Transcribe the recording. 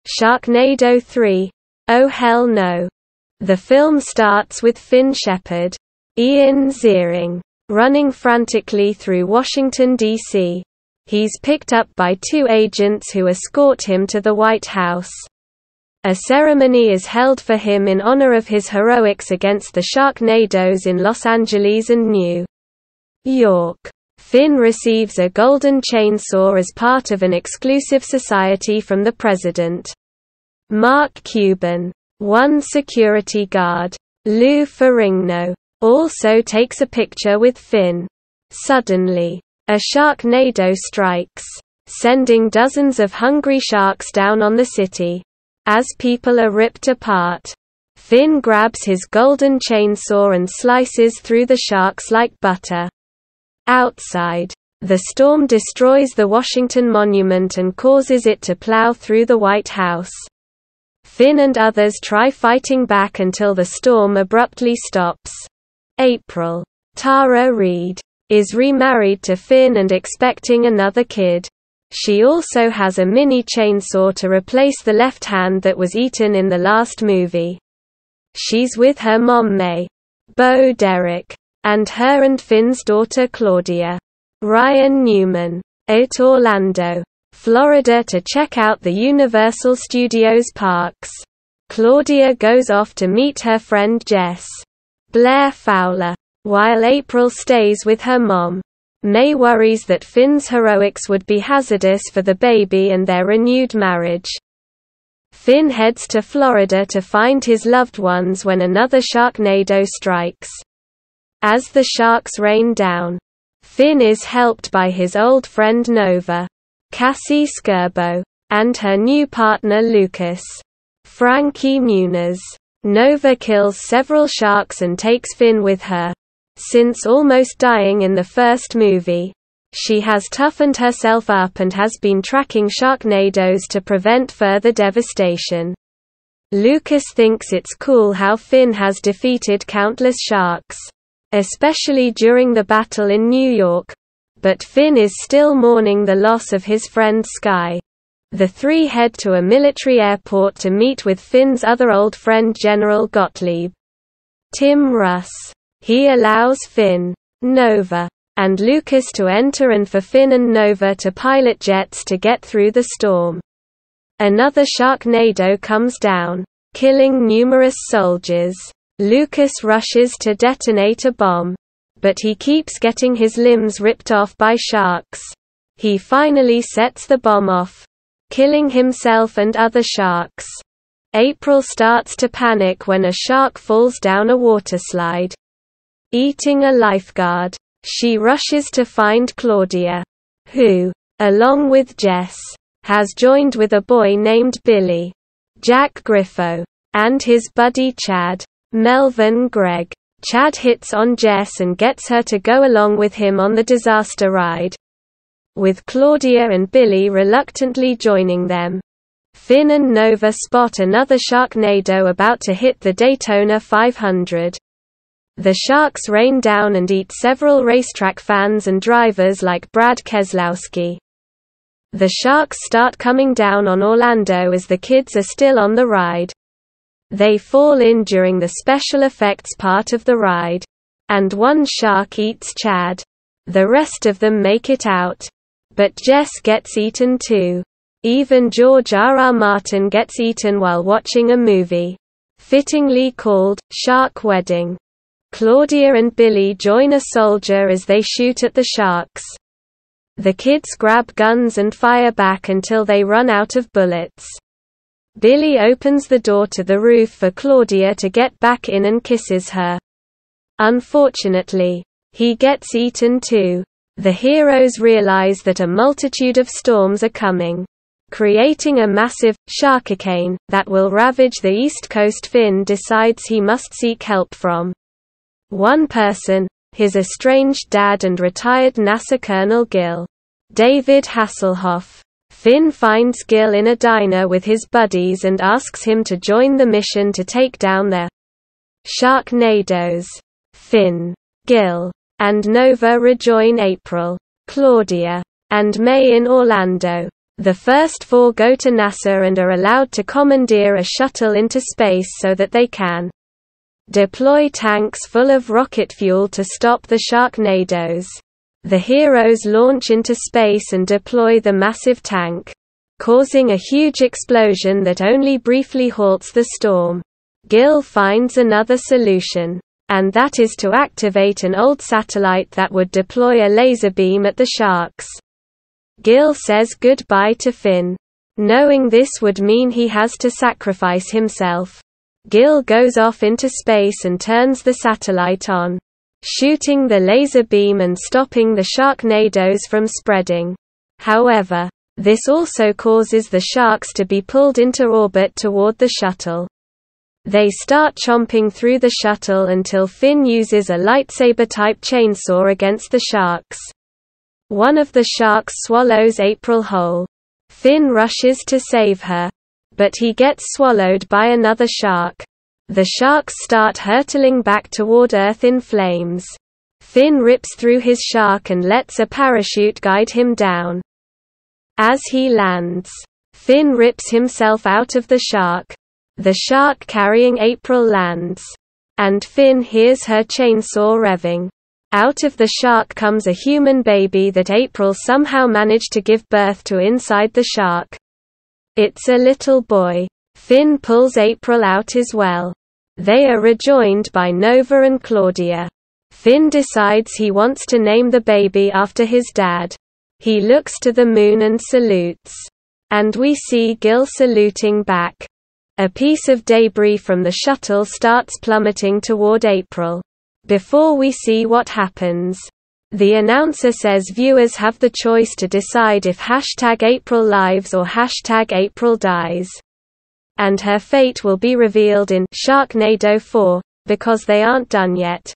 Sharknado 3. Oh Hell No. The film starts with Finn Shepard, Ian Ziering, running frantically through Washington, D.C. He's picked up by two agents who escort him to the White House. A ceremony is held for him in honor of his heroics against the Sharknadoes in Los Angeles and New York. Finn receives a golden chainsaw as part of an exclusive society from the president. Mark Cuban, one security guard, Lou Ferrigno, also takes a picture with Finn. Suddenly, a Sharknado strikes, sending dozens of hungry sharks down on the city. As people are ripped apart, Finn grabs his golden chainsaw and slices through the sharks like butter. Outside, the storm destroys the Washington Monument and causes it to plow through the White House. Finn and others try fighting back until the storm abruptly stops. April. Tara Reid is remarried to Finn and expecting another kid. She also has a mini chainsaw to replace the left hand that was eaten in the last movie. She's with her mom May, Bo Derek, and her and Finn's daughter Claudia. Ryan Newman, at Orlando, Florida to check out the Universal Studios parks. Claudia goes off to meet her friend Jess. Blair Fowler, while April stays with her mom. May worries that Finn's heroics would be hazardous for the baby and their renewed marriage. Finn heads to Florida to find his loved ones when another Sharknado strikes. As the sharks rain down, Finn is helped by his old friend Nova, Cassie Scerbo, and her new partner Lucas, Frankie Muniz. Nova kills several sharks and takes Finn with her. Since almost dying in the first movie, she has toughened herself up and has been tracking Sharknadoes to prevent further devastation. Lucas thinks it's cool how Finn has defeated countless sharks, especially during the battle in New York, but Finn is still mourning the loss of his friend Skye. The three head to a military airport to meet with Finn's other old friend General Gottlieb, Tim Russ. He allows Finn, Nova, and Lucas to enter and for Finn and Nova to pilot jets to get through the storm. Another Sharknado comes down, killing numerous soldiers. Lucas rushes to detonate a bomb, but he keeps getting his limbs ripped off by sharks. He finally sets the bomb off, killing himself and other sharks. April starts to panic when a shark falls down a waterslide, eating a lifeguard. She rushes to find Claudia, who, along with Jess, has joined with a boy named Billy, Jack Griffo, and his buddy Chad, Melvin Gregg. Chad hits on Jess and gets her to go along with him on the disaster ride, with Claudia and Billy reluctantly joining them. Finn and Nova spot another Sharknado about to hit the Daytona 500. The sharks rain down and eat several racetrack fans and drivers like Brad Keselowski. The sharks start coming down on Orlando as the kids are still on the ride. They fall in during the special effects part of the ride, and one shark eats Chad. The rest of them make it out, but Jess gets eaten too. Even George R.R. Martin gets eaten while watching a movie, fittingly called Shark Wedding. Claudia and Billy join a soldier as they shoot at the sharks. The kids grab guns and fire back until they run out of bullets. Billy opens the door to the roof for Claudia to get back in and kisses her. Unfortunately, he gets eaten too. The heroes realize that a multitude of storms are coming, creating a massive sharkicane that will ravage the East Coast. Finn decides he must seek help from one person, his estranged dad and retired NASA Colonel Gil, David Hasselhoff. Finn finds Gil in a diner with his buddies and asks him to join the mission to take down their Sharknadoes. Finn, Gil, and Nova rejoin April, Claudia, and May in Orlando. The first 4 go to NASA and are allowed to commandeer a shuttle into space so that they can deploy tanks full of rocket fuel to stop the Sharknadoes. The heroes launch into space and deploy the massive tank, causing a huge explosion that only briefly halts the storm. Gil finds another solution, and that is to activate an old satellite that would deploy a laser beam at the sharks. Gil says goodbye to Finn, knowing this would mean he has to sacrifice himself. Gil goes off into space and turns the satellite on, shooting the laser beam and stopping the Sharknadoes from spreading. However, this also causes the sharks to be pulled into orbit toward the shuttle. They start chomping through the shuttle until Finn uses a lightsaber-type chainsaw against the sharks. One of the sharks swallows April whole. Finn rushes to save her, but he gets swallowed by another shark. The sharks start hurtling back toward Earth in flames. Finn rips through his shark and lets a parachute guide him down. As he lands, Finn rips himself out of the shark. The shark carrying April lands, and Finn hears her chainsaw revving. Out of the shark comes a human baby that April somehow managed to give birth to inside the shark. It's a little boy. Finn pulls April out as well. They are rejoined by Nova and Claudia. Finn decides he wants to name the baby after his dad. He looks to the moon and salutes. And we see Gil saluting back. A piece of debris from the shuttle starts plummeting toward April. Before we see what happens, the announcer says viewers have the choice to decide if #April lives or #April dies. And her fate will be revealed in Sharknado 4, because they aren't done yet.